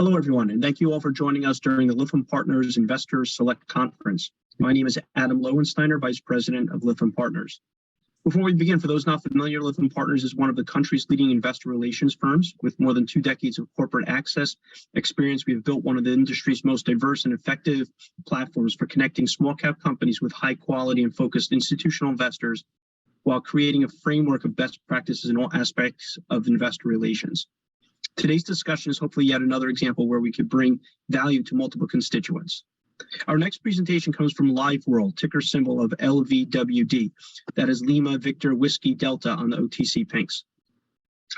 Hello, everyone, and thank you all for joining us during the Lytham Partners Investors Select Conference. My name is Adam Lowensteiner, Vice President of Lytham Partners. Before we begin, for those not familiar, Lytham Partners is one of the country's leading investor relations firms. With more than 2 decades of corporate access experience, we have built one of the industry's most diverse and effective platforms for connecting small-cap companies with high-quality and focused institutional investors while creating a framework of best practices in all aspects of investor relations. Today's discussion is hopefully yet another example where we could bring value to multiple constituents. Our next presentation comes from LiveWorld, ticker symbol of LVWD. That is Lima Victor Whiskey Delta on the OTC Pinks.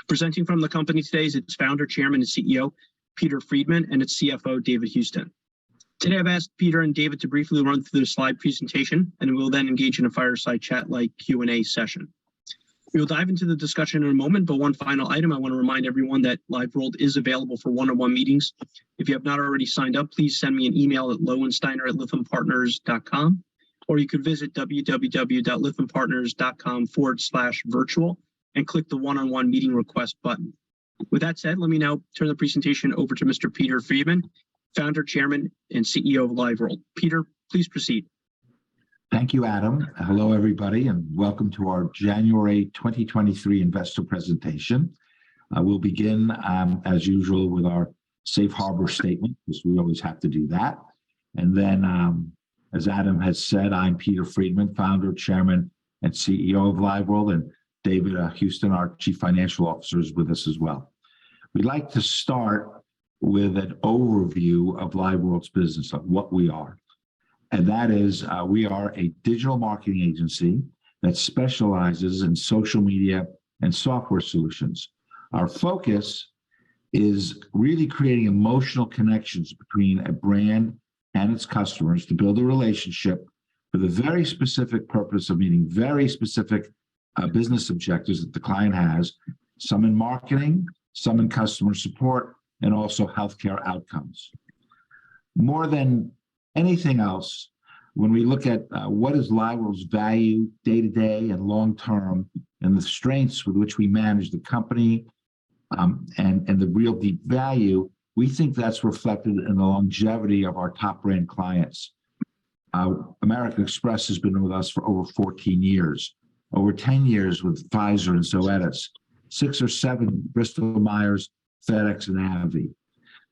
Presenting from the company today is its founder, chairman, and CEO, Peter Friedman, and its CFO, David Houston. Today, I've asked Peter and David to briefly run through the slide presentation, and we'll then engage in a fireside chat-like Q&A session. We will dive into the discussion in a moment, but one final item, I want to remind everyone that LiveWorld is available for one-on-one meetings. If you have not already signed up, please send me an email at lowensteiner@lythampartners.com, or you could visit www.lythampartners.com/virtual and click the one-on-one meeting request button. With that said, let me now turn the presentation over to Mr. Peter Friedman, founder, chairman, and CEO of LiveWorld. Peter, please proceed. Thank you, Adam. Hello, everybody, and welcome to our January 2023 investor presentation. We'll begin, as usual, with our safe harbor statement, because we always have to do that. And then, as Adam has said, I'm Peter Friedman, founder, chairman, and CEO of LiveWorld, and David Houston, our chief financial officer, is with us as well. We'd like to start with an overview of LiveWorld's business, of what we are. And that is, we are a digital marketing agency that specializes in social media and software solutions. Our focus is really creating emotional connections between a brand and its customers to build a relationship for the very specific purpose of meeting very specific business objectives that the client has, some in marketing, some in customer support, and also healthcare outcomes. More than anything else, when we look at what is LiveWorld's value day-to-day and long-term, and the strengths with which we manage the company, and the real deep value, we think that's reflected in the longevity of our top brand clients. American Express has been with us for over 14 years, over 10 years with Pfizer and Zoetis, 6 or 7 Bristol-Myers, FedEx, and AbbVie.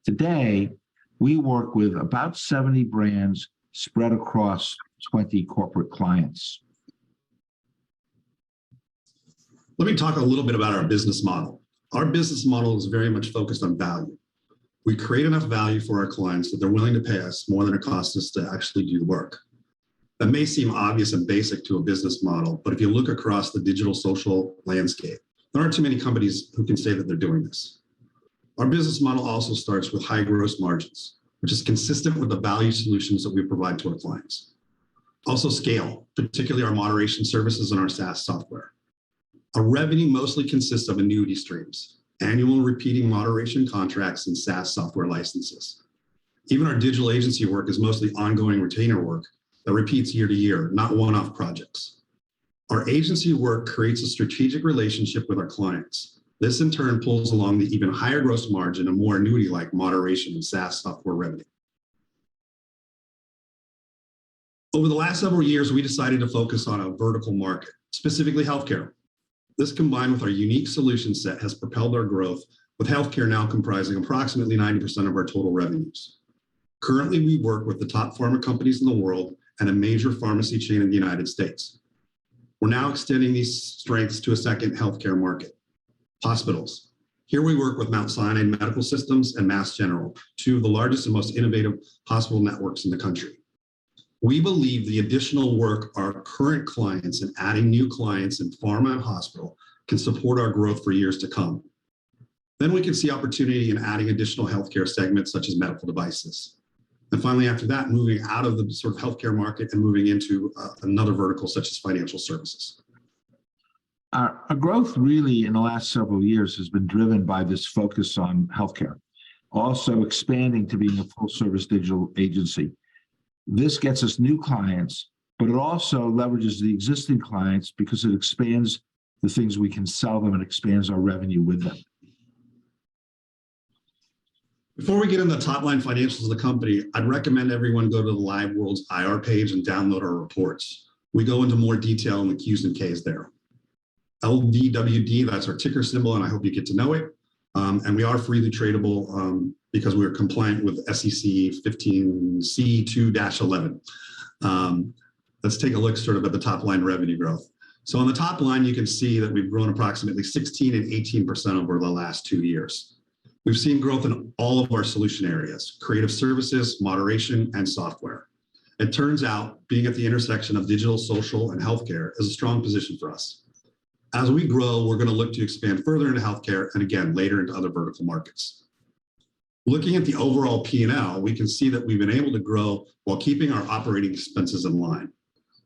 Today, we work with about 70 brands spread across 20 corporate clients. Let me talk a little bit about our business model. Our business model is very much focused on value. We create enough value for our clients that they're willing to pay us more than it costs us to actually do the work. That may seem obvious and basic to a business model, but if you look across the digital social landscape, there aren't too many companies who can say that they're doing this. Our business model also starts with high gross margins, which is consistent with the value solutions that we provide to our clients. Also scale, particularly our moderation services and our SaaS software. Our revenue mostly consists of annuity streams, annual repeating moderation contracts, and SaaS software licenses. Even our digital agency work is mostly ongoing retainer work that repeats year to year, not one-off projects. Our agency work creates a strategic relationship with our clients. This in turn pulls along the even higher gross margin and more annuity-like moderation and SaaS software revenue. Over the last several years, we decided to focus on a vertical market, specifically healthcare. This combined with our unique solution set has propelled our growth, with healthcare now comprising approximately 90% of our total revenues. Currently, we work with the top pharma companies in the world and a major pharmacy chain in the United States. We're now extending these strengths to a second healthcare market. Hospitals. Here we work with Mount Sinai Medical Systems and Mass General, 2 of the largest and most innovative hospital networks in the country. We believe the additional work our current clients and adding new clients in pharma and hospital can support our growth for years to come. Then we can see opportunity in adding additional healthcare segments such as medical devices. And finally, after that, moving out of the sort of healthcare market and moving into another vertical such as financial services. Our growth really in the last several years has been driven by this focus on healthcare, also expanding to being a full-service digital agency. This gets us new clients, but it also leverages the existing clients because it expands the things we can sell them and expands our revenue with them. Before we get into the top line financials of the company, I'd recommend everyone go to the LiveWorld's IR page and download our reports. We go into more detail in the Q's and K's there. LVWD, that's our ticker symbol, and I hope you get to know it. And we are freely tradable because we are compliant with SEC 15C2-11. Let's take a look sort of at the top line revenue growth. So on the top line, you can see that we've grown approximately 16 and 18% over the last 2 years. We've seen growth in all of our solution areas: creative services, moderation, and software. It turns out being at the intersection of digital, social, and healthcare is a strong position for us. As we grow, we're going to look to expand further into healthcare and again, later into other vertical markets. Looking at the overall P&L, we can see that we've been able to grow while keeping our operating expenses in line.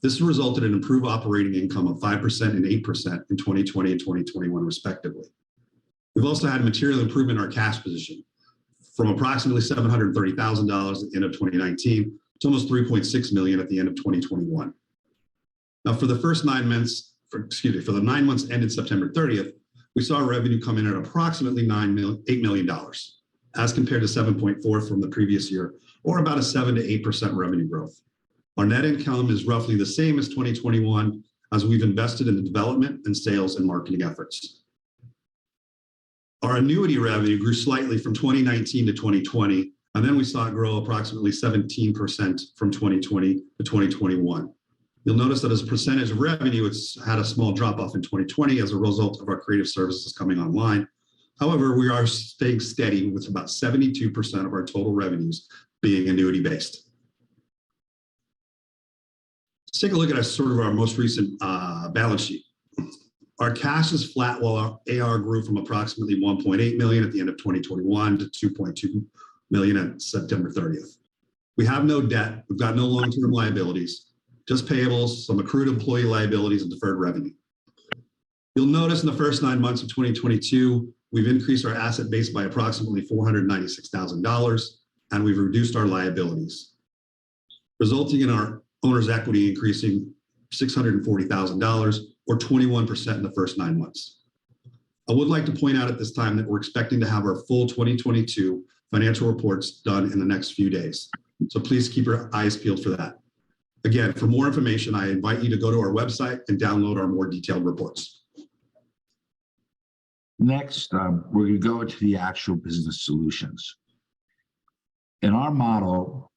This resulted in improved operating income of 5% and 8% in 2020 and 2021, respectively. We've also had material improvement in our cash position from approximately $730,000 at the end of 2019 to almost $3.6 million at the end of 2021. Now, for the first 9 months, for the 9 months ended September 30th, we saw our revenue come in at approximately $8 million, as compared to 7.4 from the previous year, or about a 7 to 8% revenue growth. Our net income is roughly the same as 2021, as we've invested in the development and sales and marketing efforts. Our annuity revenue grew slightly from 2019 to 2020, and then we saw it grow approximately 17% from 2020 to 2021. You'll notice that as a percentage of revenue, it's had a small drop off in 2020 as a result of our creative services coming online. However, we are staying steady with about 72% of our total revenues being annuity based. Let's take a look at our most recent balance sheet. Our cash is flat while our AR grew from approximately 1.8 million at the end of 2021 to 2.2 million at September 30th. We have no debt. We've got no long-term liabilities, just payables, some accrued employee liabilities, and deferred revenue. You'll notice in the first 9 months of 2022, we've increased our asset base by approximately $496,000, and we've reduced our liabilities, resulting in our owner's equity increasing $640,000, or 21% in the first 9 months. I would like to point out at this time that we're expecting to have our full 2022 financial reports done in the next few days. So please keep your eyes peeled for that. Again, for more information, I invite you to go to our website and download our more detailed reports. Next, we're going to go into the actual business solutions. In our model,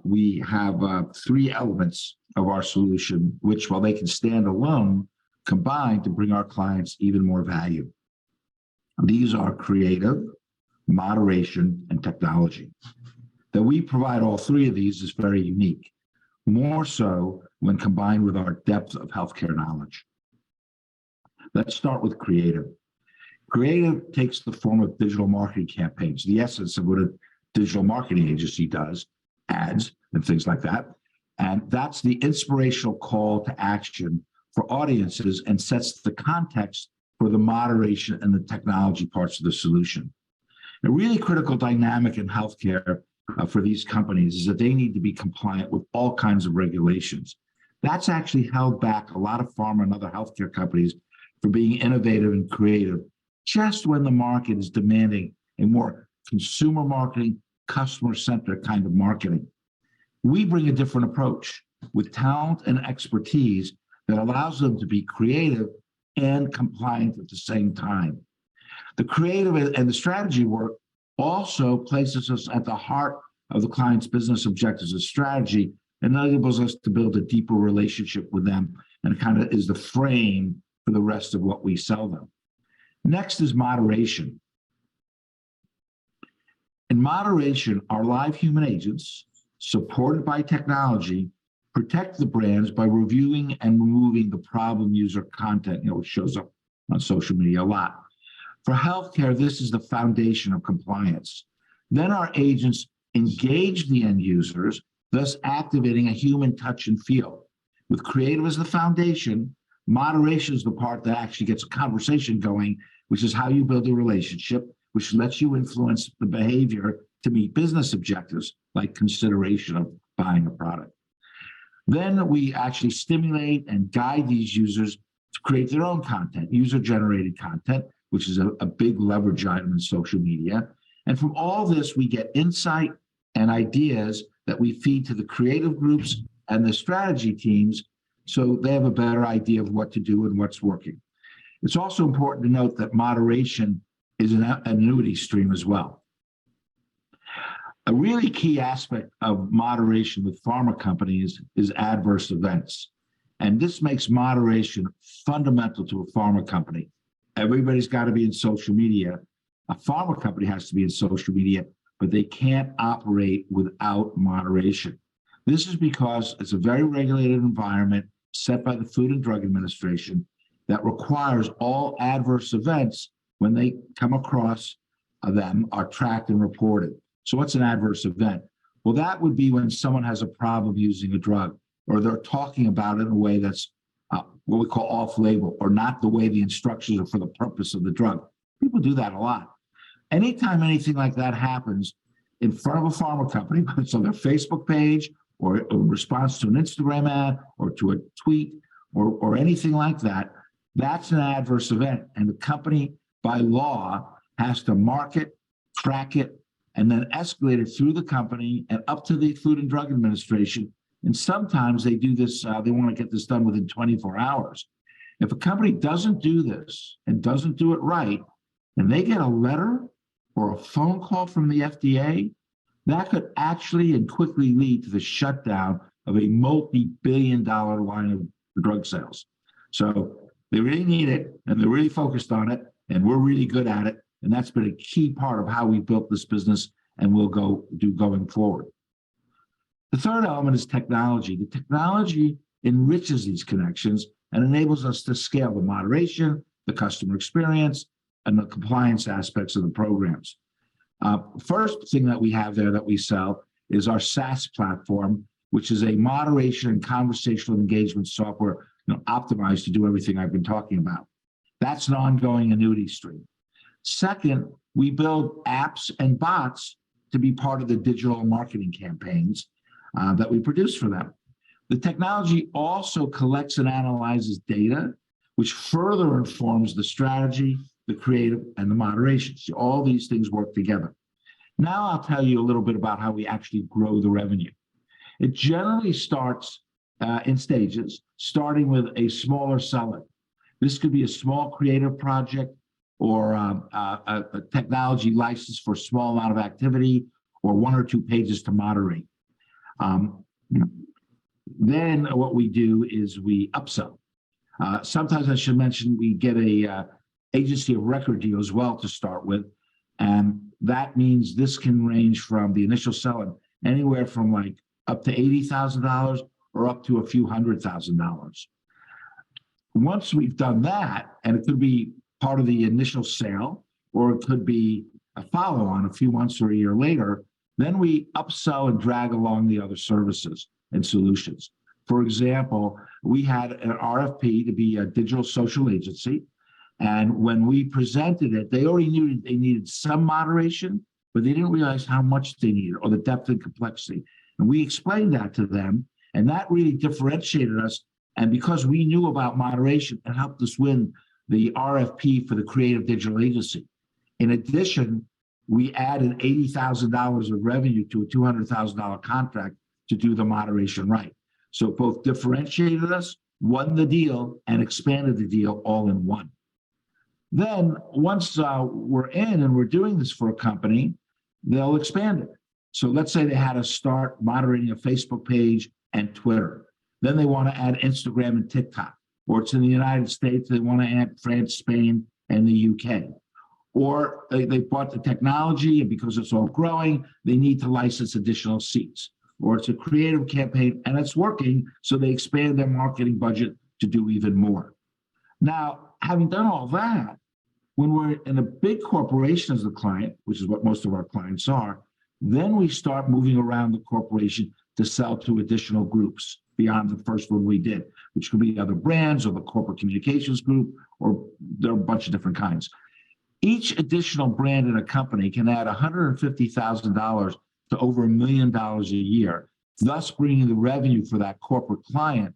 we have 3 elements of our solution, which, while they can stand alone, combine to bring our clients even more value. These are creative, moderation, and technology. That we provide all 3 of these is very unique, more so when combined with our depth of healthcare knowledge. Let's start with creative. Creative takes the form of digital marketing campaigns, the essence of what a digital marketing agency does, ads and things like that. And that's the inspirational call to action for audiences and sets the context for the moderation and the technology parts of the solution. A really critical dynamic in healthcare for these companies is that they need to be compliant with all kinds of regulations. That's actually held back a lot of pharma and other healthcare companies from being innovative and creative, just when the market is demanding a more consumer marketing, customer-centric kind of marketing. We bring a different approach with talent and expertise that allows them to be creative and compliant at the same time. The creative and the strategy work also places us at the heart of the client's business objectives and strategy, and enables us to build a deeper relationship with them, and it kind of is the frame for the rest of what we sell them. Next is moderation. In moderation, our live human agents, supported by technology, protect the brands by reviewing and removing the problem user content, which shows up on social media a lot. For healthcare, this is the foundation of compliance. Then our agents engage the end users, thus activating a human touch and feel. With creative as the foundation, moderation is the part that actually gets a conversation going, which is how you build a relationship, which lets you influence the behavior to meet business objectives, like consideration of buying a product. Then we actually stimulate and guide these users to create their own content, user-generated content, which is a big leverage item in social media. And from all this, we get insight and ideas that we feed to the creative groups and the strategy teams so they have a better idea of what to do and what's working. It's also important to note that moderation is an annuity stream as well. A really key aspect of moderation with pharma companies is adverse events. And this makes moderation fundamental to a pharma company. Everybody's got to be in social media. A pharma company has to be in social media, but they can't operate without moderation. This is because it's a very regulated environment set by the Food and Drug Administration that requires all adverse events, when they come across them, are tracked and reported. So what's an adverse event? Well, that would be when someone has a problem using a drug, or they're talking about it in a way that's what we call off-label, or not the way the instructions are for the purpose of the drug. People do that a lot. Anytime anything like that happens in front of a pharma company, whether it's on their Facebook page, or a response to an Instagram ad, or to a tweet, or anything like that, that's an adverse event. And the company, by law, has to mark it, track it, and then escalate it through the company and up to the Food and Drug Administration. And sometimes they do this, they want to get this done within 24 hours. If a company doesn't do this and doesn't do it right, and they get a letter or a phone call from the FDA, that could actually and quickly lead to the shutdown of a multi-billion-dollar line of drug sales. So they really need it, and they're really focused on it, and we're really good at it. And that's been a key part of how we built this business and will do going forward. The third element is technology. The technology enriches these connections and enables us to scale the moderation, the customer experience, and the compliance aspects of the programs. First thing that we have there that we sell is our SaaS platform, which is a moderation and conversational engagement software, optimized to do everything I've been talking about. That's an ongoing annuity stream. Second, we build apps and bots to be part of the digital marketing campaigns that we produce for them. The technology also collects and analyzes data, which further informs the strategy, the creative, and the moderation. So all these things work together. Now I'll tell you a little bit about how we actually grow the revenue. It generally starts in stages, starting with a smaller seller. This could be a small creative project, or a technology license for a small amount of activity, or 1 or 2 pages to moderate. Then what we do is we upsell. Sometimes I should mention we get a agency of record deal as well to start with, and that means this can range from the initial selling anywhere from like up to $80,000 or up to a few $100,000. Once we've done that, and it could be part of the initial sale, or it could be a follow-on a few months or a year later, then we upsell and drag along the other services and solutions. For example, we had an RFP to be a digital social agency, and when we presented it, they already knew they needed some moderation, but they didn't realize how much they needed or the depth and complexity. And we explained that to them, and that really differentiated us. And because we knew about moderation, it helped us win the RFP for the creative digital agency. In addition, we added $80,000 of revenue to a $200,000 contract to do the moderation right. So both differentiated us, won the deal, and expanded the deal all in one. Then once we're in and we're doing this for a company, they'll expand it. So let's say they had to start moderating a Facebook page and Twitter. Then they want to add Instagram and TikTok. Or it's in the United States, they want to add France, Spain, and the UK. Or they bought the technology, and because it's all growing, they need to license additional seats. Or it's a creative campaign, and it's working, so they expand their marketing budget to do even more. Now, having done all that, when we're in a big corporation as a client, which is what most of our clients are, then we start moving around the corporation to sell to additional groups beyond the first one we did, which could be other brands or the corporate communications group, or there are a bunch of different kinds. Each additional brand in a company can add $150,000 to over $1 million a year, thus bringing the revenue for that corporate client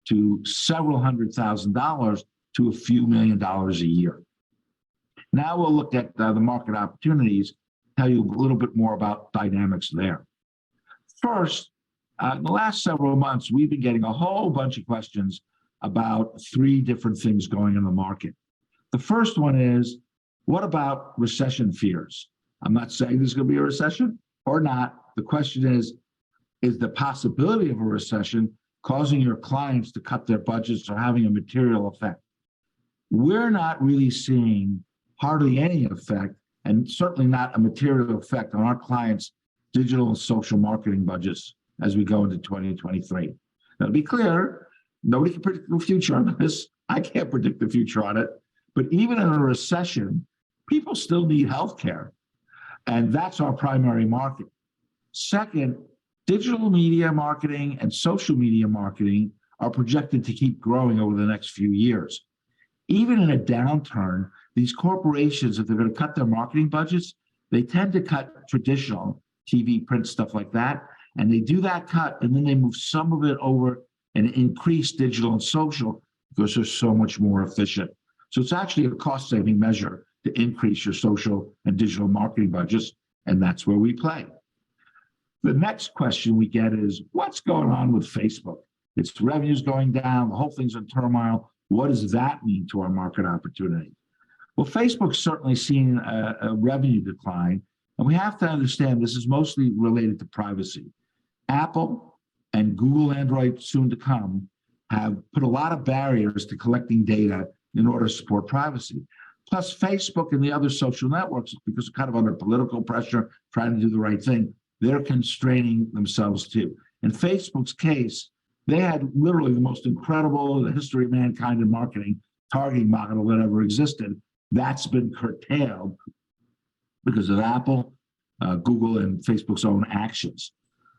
to several $100,000 to a few $1 million a year. Now we'll look at the market opportunities. tell you a little bit more about dynamics there. First, in the last several months, we've been getting a whole bunch of questions about three different things going in the market. The first one is, what about recession fears? I'm not saying there's going to be a recession or not. The question is the possibility of a recession causing your clients to cut their budgets or having a material effect? We're not really seeing hardly any effect, and certainly not a material effect on our clients' digital and social marketing budgets as we go into 2023. Now, to be clear, nobody can predict the future on this. I can't predict the future on it. But even in a recession, people still need healthcare, and that's our primary market. Second, digital media marketing and social media marketing are projected to keep growing over the next few years. Even in a downturn, these corporations, if they're going to cut their marketing budgets, they tend to cut traditional TV, print, stuff like that. And they do that cut, and then they move some of it over and increase digital and social because they're so much more efficient. So it's actually a cost-saving measure to increase your social and digital marketing budgets, and that's where we play. The next question we get is, what's going on with Facebook? Its revenue's going down, the whole thing's in turmoil. What does that mean to our market opportunity? Well, Facebook's certainly seen a revenue decline, and we have to understand this is mostly related to privacy. Apple and Google Android, soon to come, have put a lot of barriers to collecting data in order to support privacy. Plus, Facebook and the other social networks, because they're kind of under political pressure, trying to do the right thing, they're constraining themselves too. In Facebook's case, they had literally the most incredible in the history of mankind in marketing targeting model that ever existed. That's been curtailed because of Apple, Google, and Facebook's own actions.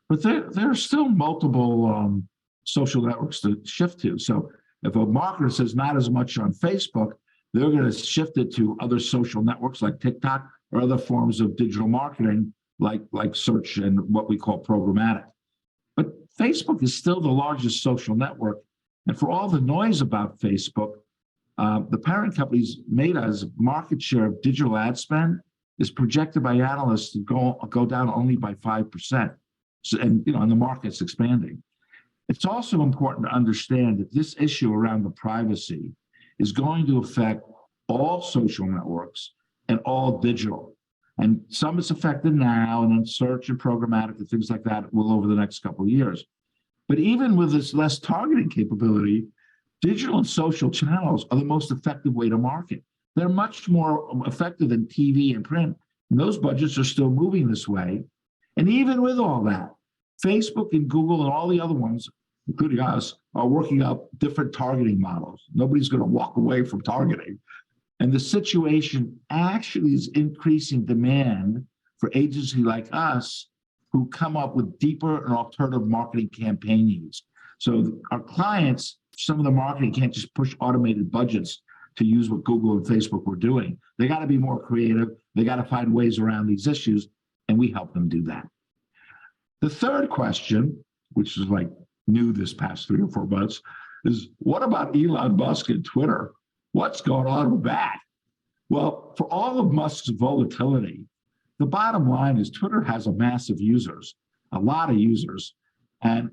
But there are still multiple social networks to shift to. So if a marketer says not as much on Facebook, they're going to shift it to other social networks like TikTok or other forms of digital marketing like search and what we call programmatic. But Facebook is still the largest social network. And for all the noise about Facebook, the parent company's Meta's market share of digital ad spend is projected by analysts to go down only by 5%. So, and the market's expanding. It's also important to understand that this issue around the privacy is going to affect all social networks and all digital. And some it's affected now, and then search and programmatic and things like that will over the next couple of years. But even with this less targeting capability, digital and social channels are the most effective way to market. They're much more effective than TV and print, and those budgets are still moving this way. And even with all that, Facebook and Google and all the other ones, including us, are working out different targeting models. Nobody's going to walk away from targeting. And the situation actually is increasing demand for agencies like us who come up with deeper and alternative marketing campaign needs. So our clients, some of the marketing can't just push automated budgets to use what Google and Facebook were doing. They got to be more creative. They got to find ways around these issues, and we help them do that. The third question, which is like new this past 3 or 4 months, is what about Elon Musk and Twitter? What's going on with that? Well, for all of Musk's volatility, the bottom line is Twitter has a massive users, a lot of users, and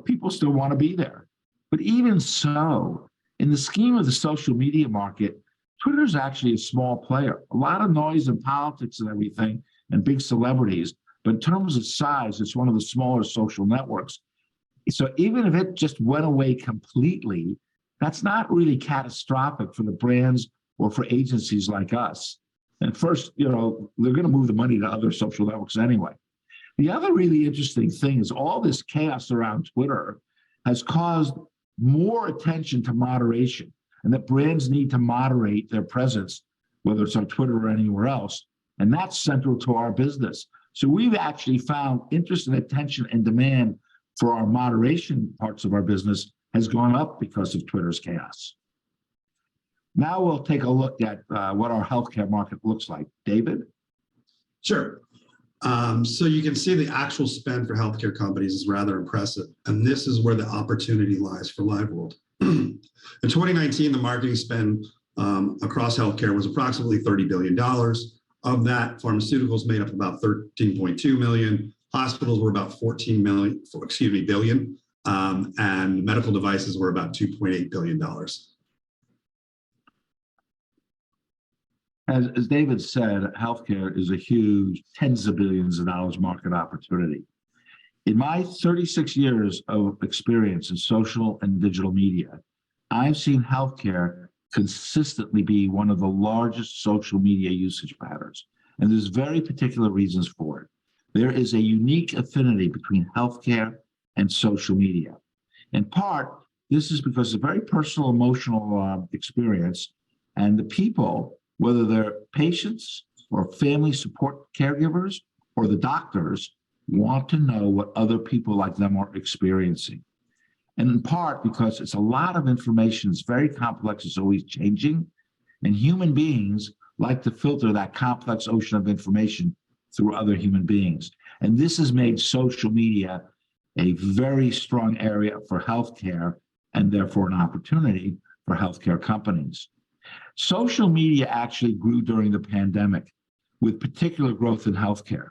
people still want to be there. But even so, in the scheme of the social media market, Twitter's actually a small player. A lot of noise and politics and everything, and big celebrities. But in terms of size, it's one of the smaller social networks. So even if it just went away completely, that's not really catastrophic for the brands or for agencies like us. And first, they're going to move the money to other social networks anyway. The other really interesting thing is all this chaos around Twitter has caused more attention to moderation, and that brands need to moderate their presence, whether it's on Twitter or anywhere else. And that's central to our business. So we've actually found interest and attention and demand for our moderation parts of our business has gone up because of Twitter's chaos. Now we'll take a look at what our healthcare market looks like. David? Sure. So you can see the actual spend for healthcare companies is rather impressive. And this is where the opportunity lies for LiveWorld. In 2019, the marketing spend across healthcare was approximately $30 billion. Of that, pharmaceuticals made up about 13.2 million, hospitals were about 14 billion, and medical devices were about $2.8 billion. As David said, healthcare is a huge tens of billions of dollars market opportunity. In my 36 years of experience in social and digital media, I've seen healthcare consistently be one of the largest social media usage patterns, and there's very particular reasons for it. There is a unique affinity between healthcare and social media. In part, this is because it's a very personal, emotional experience, and the people, whether they're patients or family support caregivers or the doctors, want to know what other people like them are experiencing. And in part because it's a lot of information, it's very complex, it's always changing, and human beings like to filter that complex ocean of information through other human beings. And this has made social media a very strong area for healthcare and therefore an opportunity for healthcare companies. Social media actually grew during the pandemic with particular growth in healthcare.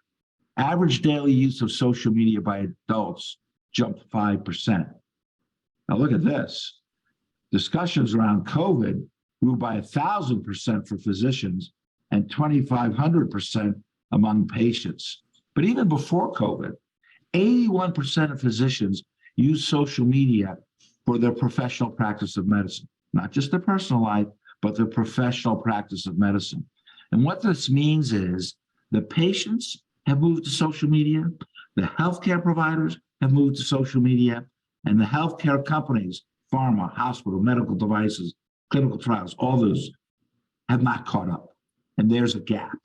Average daily use of social media by adults jumped 5%. Now look at this. Discussions around COVID grew by 1,000% for physicians and 2,500% among patients. But even before COVID, 81% of physicians use social media for their professional practice of medicine, not just their personal life, but their professional practice of medicine. And what this means is the patients have moved to social media, the healthcare providers have moved to social media, and the healthcare companies, pharma, hospital, medical devices, clinical trials, all those have not caught up. And there's a gap.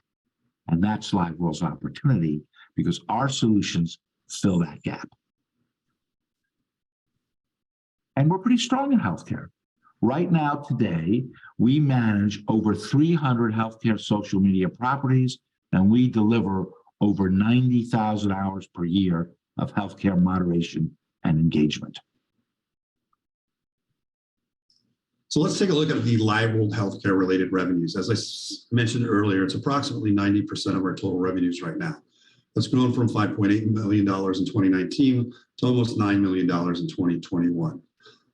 And that's LiveWorld's opportunity because our solutions fill that gap. And we're pretty strong in healthcare. Right now, today, we manage over 300 healthcare social media properties, and we deliver over 90,000 hours per year of healthcare moderation and engagement. So let's take a look at the LiveWorld healthcare related revenues. As I mentioned earlier, it's approximately 90% of our total revenues right now. That's grown from $5.8 million in 2019 to almost $9 million in 2021.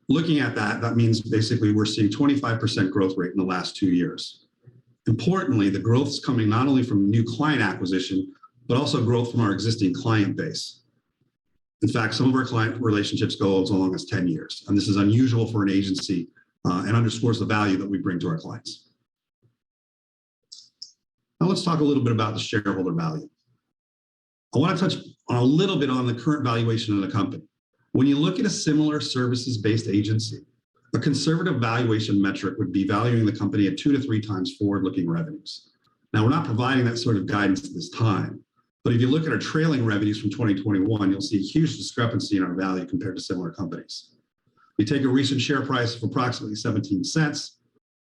Looking at that, that means basically we're seeing 25% growth rate in the last 2 years. Importantly, the growth is coming not only from new client acquisition, but also growth from our existing client base. In fact, some of our client relationships go as long as 10 years, and this is unusual for an agency and underscores the value that we bring to our clients. Now let's talk a little bit about the shareholder value. I want to touch on a little bit on the current valuation of the company. When you look at a similar services-based agency, a conservative valuation metric would be valuing the company at 2 to 3 times forward-looking revenues. Now, we're not providing that sort of guidance at this time, but if you look at our trailing revenues from 2021, you'll see a huge discrepancy in our value compared to similar companies. You take a recent share price of approximately 17 cents,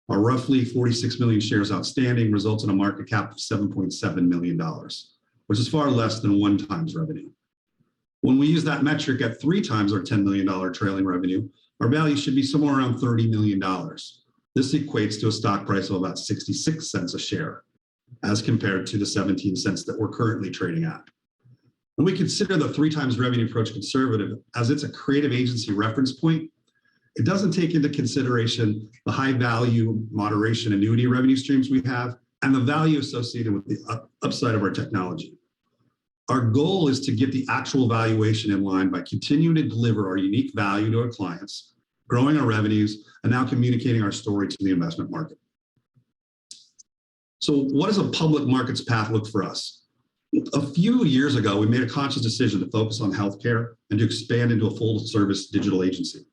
our roughly 46 million shares outstanding results in a market cap of $7.7 million, which is far less than 1 times revenue. When we use that metric at 3 times our $10 million trailing revenue, our value should be somewhere around $30 million. This equates to a stock price of about 66 cents a share, as compared to the 17 cents that we're currently trading at. When we consider the 3 times revenue approach conservative, as it's a creative agency reference point, it doesn't take into consideration the high value moderation annuity revenue streams we have and the value associated with the upside of our technology. Our goal is to get the actual valuation in line by continuing to deliver our unique value to our clients, growing our revenues, and now communicating our story to the investment market. So what does a public markets path look for us? A few years ago, we made a conscious decision to focus on healthcare and to expand into a full service digital agency.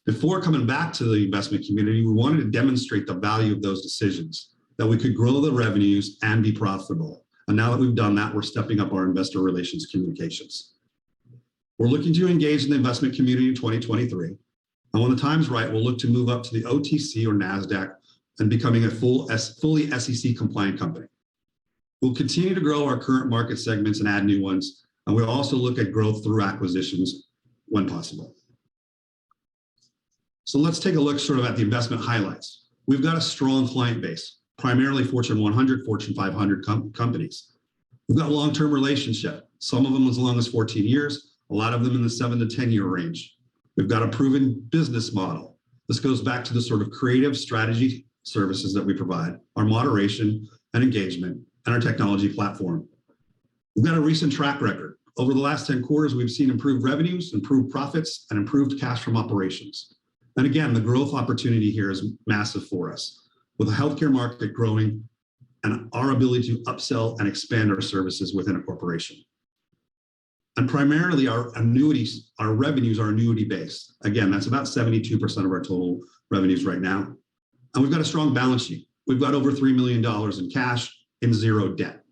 Before coming back to the investment community, we wanted to demonstrate the value of those decisions, that we could grow the revenues and be profitable. And now that we've done that, we're stepping up our investor relations communications. We're looking to engage in the investment community in 2023. And when the time's right, we'll look to move up to the OTC or NASDAQ and becoming a fully SEC compliant company. We'll continue to grow our current market segments and add new ones. And we'll also look at growth through acquisitions when possible. So let's take a look sort of at the investment highlights. We've got a strong client base. primarily Fortune 100, Fortune 500 companies. We've got long-term relationship, some of them as long as 14 years, a lot of them in the 7 to 10 year range. We've got a proven business model. This goes back to the sort of creative strategy services that we provide, our moderation and engagement, and our technology platform. We've got a recent track record. Over the last 10 quarters, we've seen improved revenues, improved profits, and improved cash from operations. And again, the growth opportunity here is massive for us, with the healthcare market growing and our ability to upsell and expand our services within a corporation. And primarily our annuities, our revenues are annuity-based. Again, that's about 72% of our total revenues right now. And we've got a strong balance sheet. We've got over $3 million in cash and zero debt.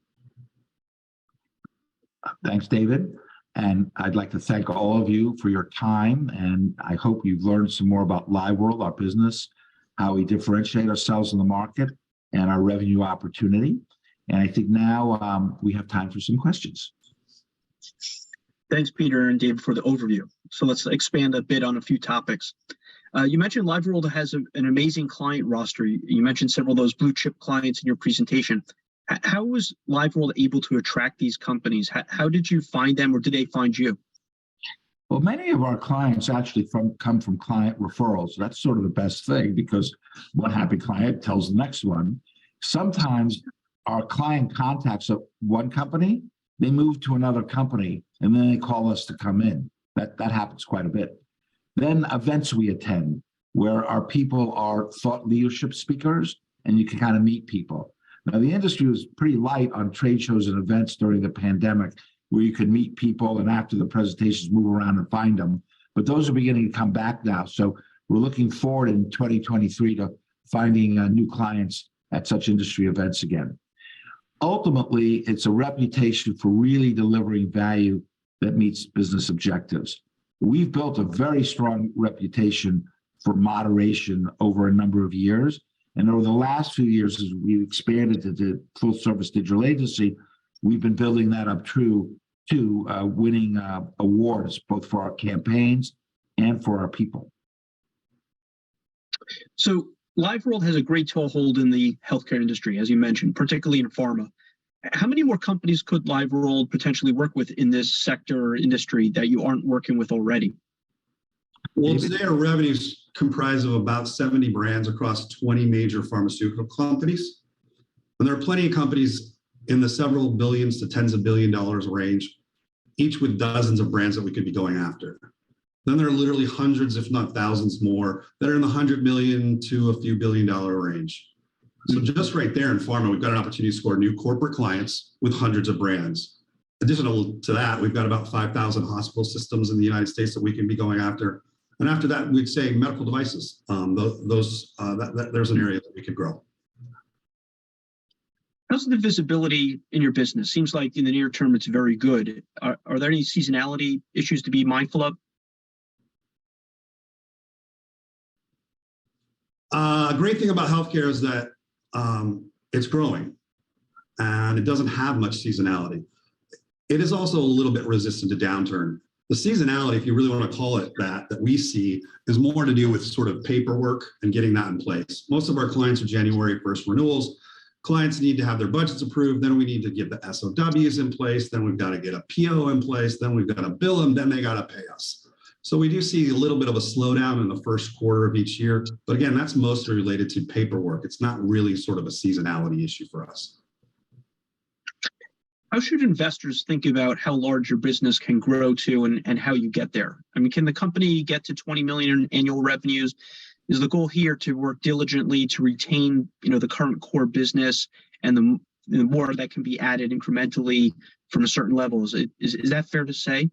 Thanks, David. And I'd like to thank all of you for your time. And I hope you've learned some more about LiveWorld, our business, how we differentiate ourselves in the market, and our revenue opportunity. And I think now we have time for some questions. Thanks, Peter and David, for the overview. So let's expand a bit on a few topics. You mentioned LiveWorld has an amazing client roster. You mentioned several of those blue chip clients in your presentation. How was LiveWorld able to attract these companies? How did you find them, or did they find you? Well, many of our clients actually come from client referrals. That's sort of the best thing, because one happy client tells the next one. Sometimes our client contacts one company, they move to another company, and then they call us to come in. That happens quite a bit. Then events we attend where our people are thought leadership speakers, and you can kind of meet people. Now, the industry was pretty light on trade shows and events during the pandemic, where you could meet people and after the presentations move around and find them. But those are beginning to come back now. So we're looking forward in 2023 to finding new clients at such industry events again. Ultimately, it's a reputation for really delivering value that meets business objectives. We've built a very strong reputation for moderation over a number of years. And over the last few years, as we've expanded to the full service digital agency, we've been building that up to winning awards, both for our campaigns and for our people. So LiveWorld has a great toehold in the healthcare industry, as you mentioned, particularly in pharma. How many more companies could LiveWorld potentially work with in this sector or industry that you aren't working with already? Well, today our revenues comprise of about 70 brands across 20 major pharmaceutical companies. And there are plenty of companies in the several billions to tens of billion dollars range, each with dozens of brands that we could be going after. Then there are literally hundreds, if not thousands more, that are in the 100 million to a few $1 billion range. So just right there in pharma, we've got an opportunity to score new corporate clients with hundreds of brands. Additional to that, we've got about 5,000 hospital systems in the United States that we can be going after. And after that, we'd say medical devices. There's an area that we could grow. How's the visibility in your business? Seems like in the near term, it's very good. Are there any seasonality issues to be mindful of? A great thing about healthcare is that it's growing and it doesn't have much seasonality. It is also a little bit resistant to downturn. The seasonality, if you really want to call it that we see is more to do with sort of paperwork and getting that in place. Most of our clients are January 1st renewals. Clients need to have their budgets approved. Then we need to get the SOWs in place. Then we've got to get a PO in place. Then we've got to bill them. Then they got to pay us. So we do see a little bit of a slowdown in the first quarter of each year. But again, that's mostly related to paperwork. It's not really sort of a seasonality issue for us. How should investors think about how large your business can grow to and how you get there? I mean, can the company get to 20 million in annual revenues? Is the goal here to work diligently to retain, the current core business, and the more that can be added incrementally from a certain level? Is that fair to say?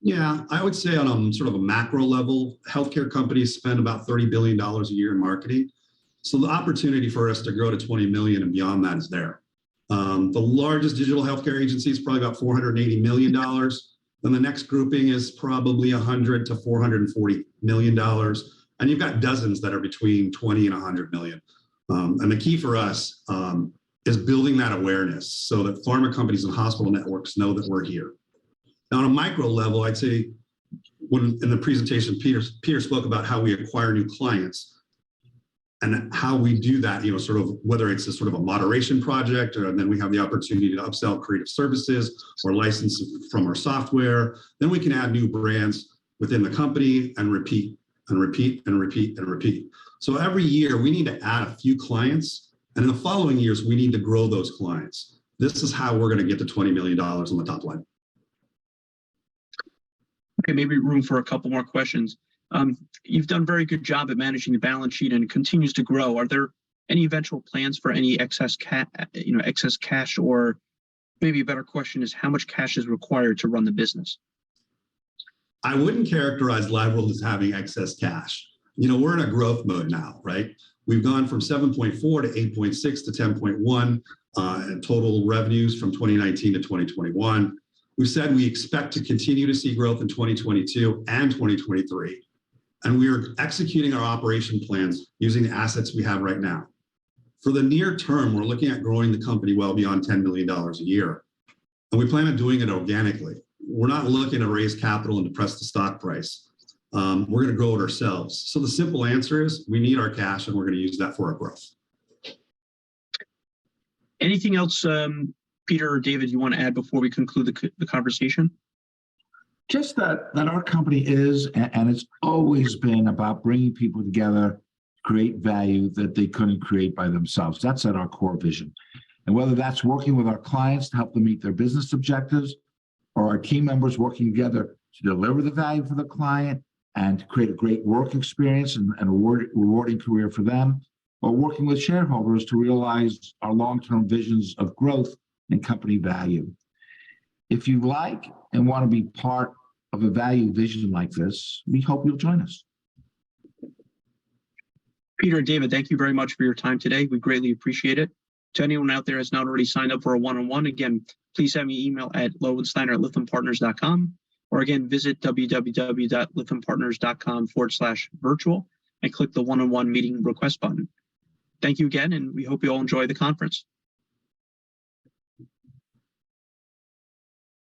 Yeah, I would say on sort of a macro level, healthcare companies spend about $30 billion a year in marketing. So the opportunity for us to grow to 20 million and beyond that is there. The largest digital healthcare agency is probably about $480 million. Then the next grouping is probably $100 to $440 million. And you've got dozens that are between 20 and 100 million. And the key for us is building that awareness so that pharma companies and hospital networks know that we're here. Now, on a micro level, I'd say when in the presentation, Peter spoke about how we acquire new clients. And how we do that, sort of whether it's a sort of a moderation project, or then we have the opportunity to upsell creative services or license from our software. Then we can add new brands within the company and repeat and repeat and repeat and repeat. So every year we need to add a few clients, and in the following years we need to grow those clients. This is how we're going to get to $20 million on the top line. Okay, maybe room for a couple more questions. You've done a very good job at managing the balance sheet, and it continues to grow. Are there any eventual plans for any excess cash, or maybe a better question is how much cash is required to run the business? I wouldn't characterize LiveWorld as having excess cash. We're in a growth mode now, right? We've gone from 7.4 to 8.6 to 10.1 in total revenues from 2019 to 2021. We said we expect to continue to see growth in 2022 and 2023. And we are executing our operation plans using the assets we have right now. For the near term, we're looking at growing the company well beyond $10 million a year. And we plan on doing it organically. We're not looking to raise capital and depress the stock price. We're going to grow it ourselves. So the simple answer is we need our cash, and we're going to use that for our growth. Anything else, Peter or David, you want to add before we conclude the conversation? Just that our company is, and it's always been about bringing people together, create value that they couldn't create by themselves. That's at our core vision. And whether that's working with our clients to help them meet their business objectives, or our team members working together to deliver the value for the client and to create a great work experience and a rewarding career for them, or working with shareholders to realize our long-term visions of growth and company value. If you like and want to be part of a value vision like this, we hope you'll join us. Peter and David, thank you very much for your time today. We greatly appreciate it. To anyone out there who has not already signed up for a one-on-one, again, please send me an email at lowensteiner@lythampartners.com, or again, visit www.lythampartners.com/virtual and click the one-on-one meeting request button. Thank you again, and we hope you all enjoy the conference.